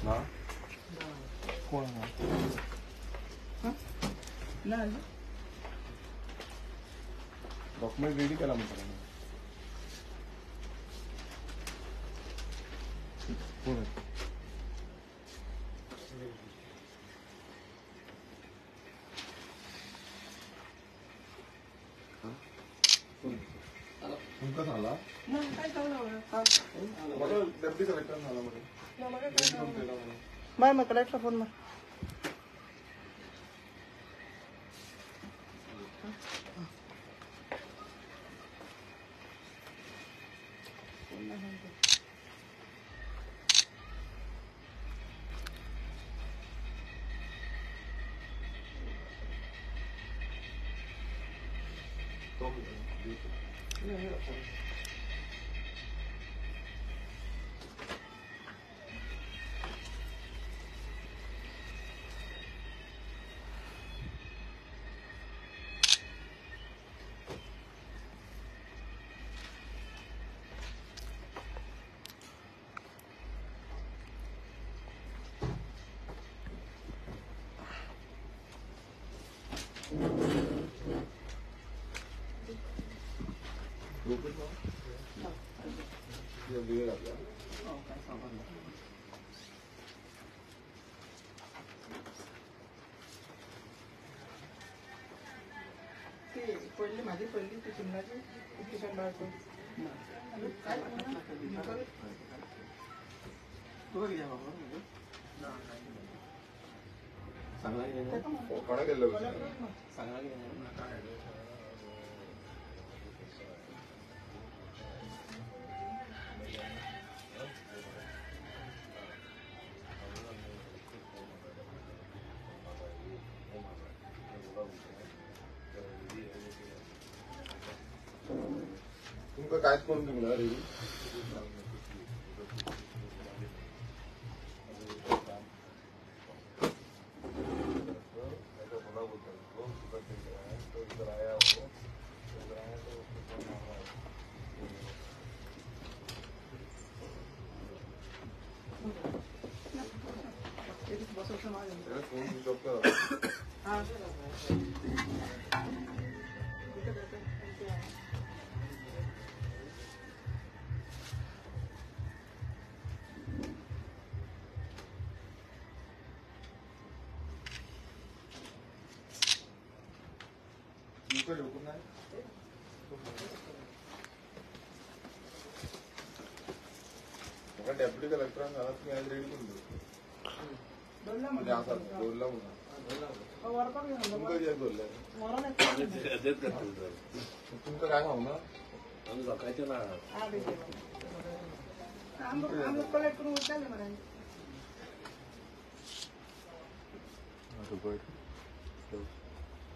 ना कोण document ready केला म्हणतो कोण तुमका झाला डेप्टी कलेक्टर झाला बाय मग कलेक्टर फोन मार पडली माझी पडली ती शिमलाची किशन बाळको काय सांगला गेलो सांगला तुमका कायच करून दिला रेडी फोन स्विच ऑफ करा डेप्युटी कलेक्टर तुम्ही आज रेडी करून देऊ तुमचं काय खाऊ ना सकाळचं ना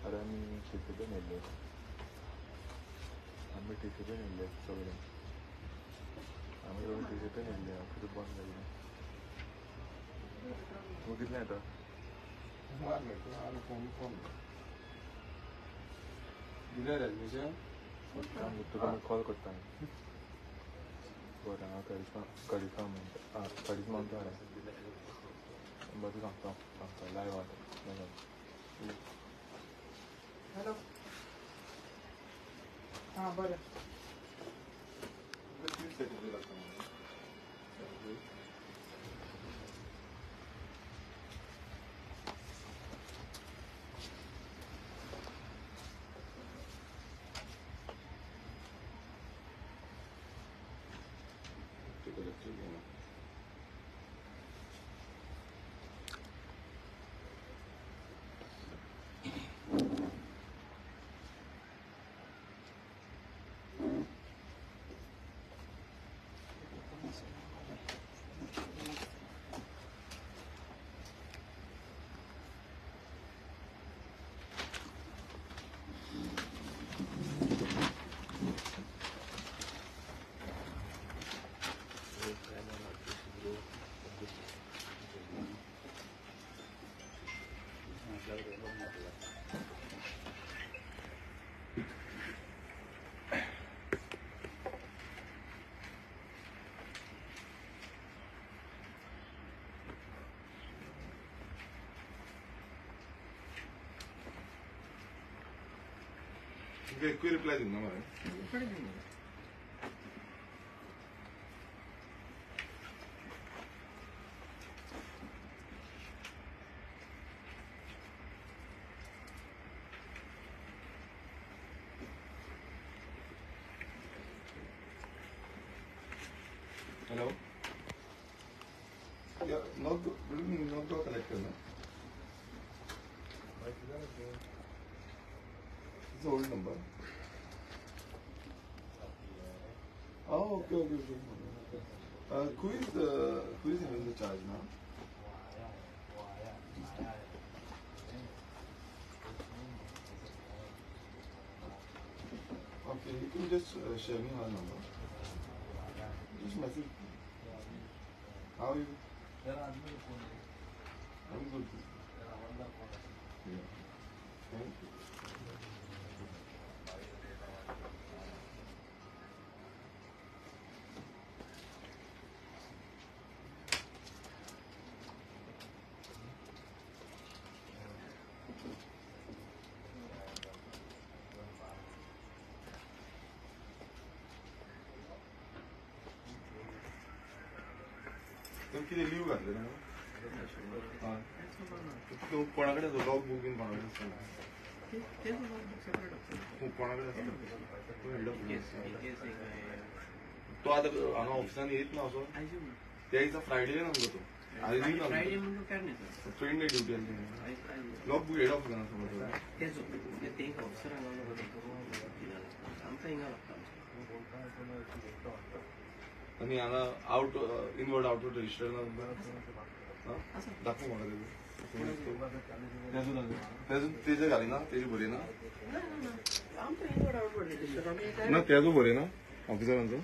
अरे आम्ही टीसीपी नेले सगळे आम्ही दोन टीसीपी नेले फिर बंद झाली बघितलं आता दिलं ऍडमिशन तुला मी कॉल करता बरं हांव करिश्मा म्हणटा बरें सांगता लायव्ह आता हॅलो हां बरं एकूय रिप्लाय दिना मरे कडेन दी मरे. Hello? Yeah, not connected, no? It's an old number. Oh, okay. Who is in the charge now? Okay, you can just share me her number. Just message. How are you? I'm good. Yeah. Thank you. तुम किती leave घातले ना तू कोणाकडे log booking कोणाकडे असतं कोणाकडे तो आता हांगा ऑफिसान येत ना असो त्या दिसा फ्रायडे ना तो आज Tren de duty log book head ऑफिसान आणि हांगा आउट इनवर्ड आउटवर्ड रजिस्टर दाखव म्हाका तेजे घाली ना तेजी बरी ना ना तेजो बरी ना ऑफिसरांचो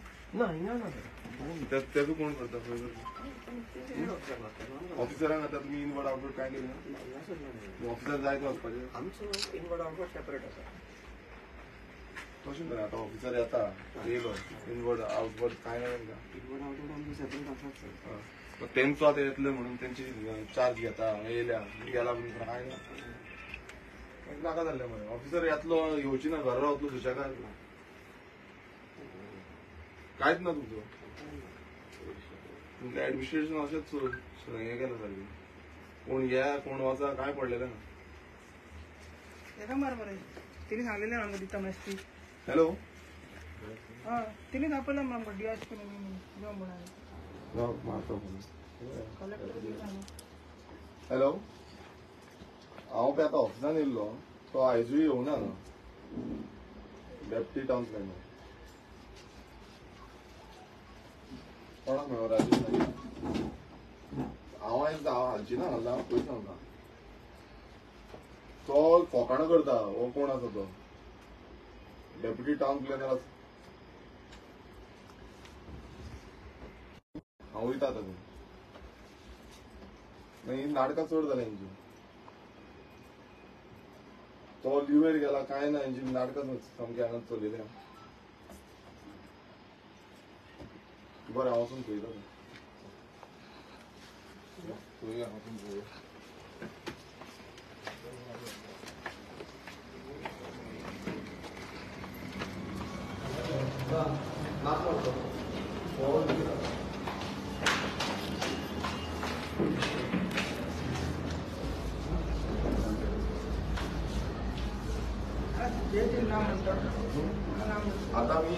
तेजो कोण करता ऑफिसरांक आतां तुमी इनवर्ड आउटवर्ड काय केली ना ऑफिसर जाय तो वचपाचें आमचो इनवर्ड आउटवर्ड सेपरेट आसा. तशें मरे आतां ऑफिसर येता येयलो इनवर्ड आउटवर्ड काय ना तांकां इनवर्ड आउटवर्ड आमचो सेपरेट आसाच. तेंचो आतां येतले म्हणून तेंची चार्ज घेता येयल्या गेला म्हणून काय ना नाका जाल्लें मरे ऑफिसर येतलो येवची ना घरा रावतलो सुशेगाद कांयच ना तुमचो तुमचें एडमिनिस्ट्रेशन अशेंच हें केलां सारकें कोण या कोण वचा काय पडलेलें ना. येता मरे तिने सांगलेलें आमकां दिता मातशी. हॅलो हय तिने दाखयलें आमकां DSP जो म्हणून हॅलो हांव पळय आतां ऑफिसान येयल्लो तो आयजूय येवना न्हू डेप्टी टावन प्लॅनर कोणाक मेळो राजेश नाईक हांव हालची ना हांव पयस सांगता तो फोकाणां करता हो कोण आसा तो डेप्युटी टावन प्लॅनर आसा हांव वयता आतां ही नाटकां चड जाल्या हेंची तो लिव्हेर गेला काय ना हेंची नाटकां सामकी हांगा चलयल्या बरें हांव वचून पळयता पळोवया वचून पळोवया आता मी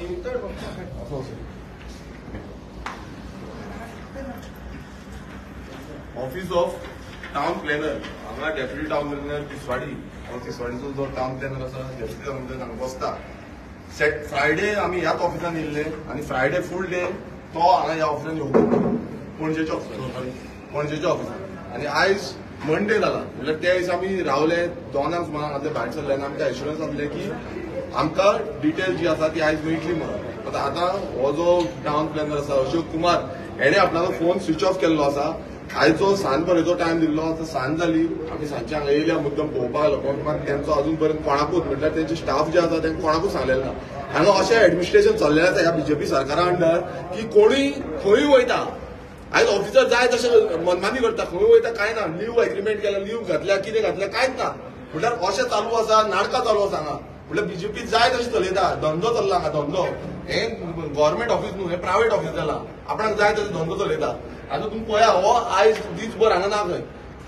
ऑफिस ऑफ टाउन प्लॅनर हांगा डेप्युटी टाउन प्लॅनर तिसवाडीचो जो टाउन प्लॅनर आसा डेप्युटी टाउन प्लॅनर हांगा बसता फ्रायडे आमी ह्याच ऑफिसान येयल्ले आनी फ्रायडे फूल डे तो हांगा ह्या ऑफिसान येवंक पणजेच्या ऑफिसान आनी आयज मंडे जाला म्हणल्यार त्या दिसा आमी रावले दोनांक सुमार घातले भायर सरले आनी आमकां एश्युरन्स आसले की आमकां डिटेल जी आसा ती आयज मेळटली म्हणून आतां हो जो टाउन प्लॅनर आसा अशोक कुमार हेणे आपणाचो फोन स्विच ऑफ केल्लो आसा आयचो सांज पर्यंत टायम दिल्लो आतां सांज जाली आमी सांजचे हांगा येयल्या मुद्दम पळोवपाक लागलो मात तेंचो अजून पर्यंत कोणाकूच म्हटल्यार तेंचे स्टाफ जे आसा तेंकां कोणाकूच सांगलेलें ना हांगा अशें एडमिनिस्ट्रेशन चल्लेलें आसा ह्या BJP सरकारा अंडर की कोणूय खंयूय वयता आयज ऑफिसर जाय तशें मनमानी करता खंय वयता काय ना लीव एग्रीमेंट केला लीव घातल्या कितें घातल्या कांयच ना म्हटल्यार अशें चालू आसा नाटकां चालू आसा हांगा म्हटल्यार बीजेपी जाय तशी चलयता. धंदो चल्ला हांगा, धंदो. हे गव्हर्मेंट ऑफिस न्हू, हे प्रायव्हेट ऑफिस जाला. आपणाक जाय तसो धंदो चलयता. आतां तुम्ही पळया, हो आयज दीसभर हांगा ना खंय.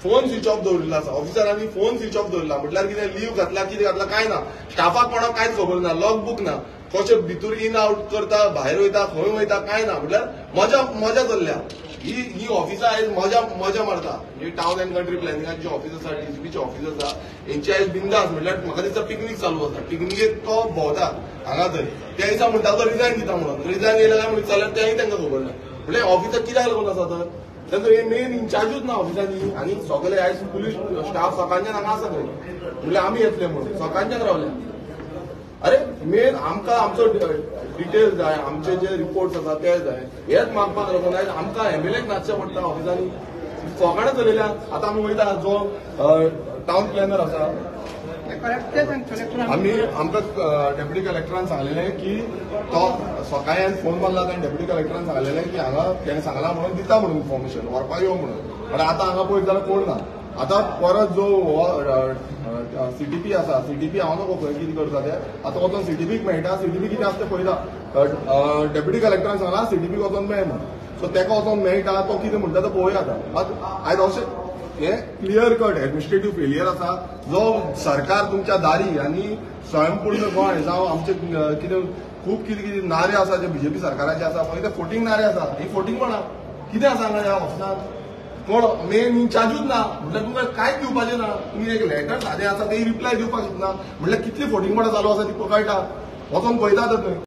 फोन स्विच ऑफ दवरिल्लो आसा. ऑफिसरांनी फोन स्विच ऑफ दवरला. म्हटल्यार कितें लीव घातला, कितें घातला काय ना. स्टाफाक कोणाक कांयच खबर ना, लॉग बुक ना. कशे भितूर इन आउट करता, भायर वयता, खंय वयता काय ना. म्हटल्यार मजा चल्ल्या. ही ऑफिसां आयज मजा मारता. ही टावन अँड कंट्री प्लॅनिंगाची ऑफिस आसा, डीजीपीची ऑफिस आसा, हेंची आयज बिंदास. म्हटल्यार म्हाका दिसता पिकनीक चालू आसा. पिकनिकेक तो भोंवता हांगा थंय. त्या दिसा म्हणटा तो रिजायन दिता म्हणून. रिजायन येयला काय म्हणून जाल्यार तेंय तांकां खबर ना. म्हटल्यार ऑफिसाक कित्याक लागून आसा तर तेंचो हे मेन इन्चार्जूच ना ऑफिसांनी. आनी सगळे आयज पुलीस स्टाफ सकाळच्यान हांगा आसा खंय. म्हणल्यार आमी येतले म्हणून सकाळच्यान रावल्या. अरे मेन आमकां आमचो डिटेल्स जाय, आमचे जे रिपोर्ट्स आसा ते जाय. हेच मागपाक लागून आयज आमकां एमएलएक नाचचें पडटा ऑफिसांनी. फकाणां चलयल्या. आतां आमी वयता जो टावन प्लॅनर आसा, आमी आमकां डेप्युटी कलेक्टरान सांगलेलें की तो सकाळी हांवें फोन मारला तेणें डेप्युटी कलेक्टरान सांगलेलें की हांगा तेणें सांगलां म्हणून दिता म्हणून इन्फॉर्मेशन व्हरपाक यो म्हणून. पण आतां हांगा पळयत जाल्यार कोण ना. आतां परत जो सीटीपी आसा, सीटीपी हांव नको खंय कितें करता ते. आतां वचून सीटीपीक मेळटा. सीटीपी कितें आसा तें पळयता. डेप्युटी कलेक्टरान सांगलां सीटीपीक वचून मेळ म्हणून. सो तेका वचून मेळटा. तो कितें म्हणटा तो पळोवया आतां. आयज अशें हे क्लियर कट एडमिनिस्ट्रेटिव्ह फेलियर आसा जो सरकार तुमच्या दारी आनी स्वयंपूर्ण गोंय जावं आमचे कितें खूब कितें नारे आसा जे बीजेपी सरकाराचे आसा पळय ते फोटींग नारे आसा. ही फोटींग कोणा कितें आसा हांगा ह्या ऑफिसांत. कोण मेन इन्चार्जूच ना. म्हटल्यार तुमकां कांयच दिवपाचें ना. तुमी एक लेटर सादें आसा तें रिप्लाय दिवपाक शकना. म्हटल्यार कितली फोटींगपणां चालू आसा ती कळटा. वचोन पळयता थंय.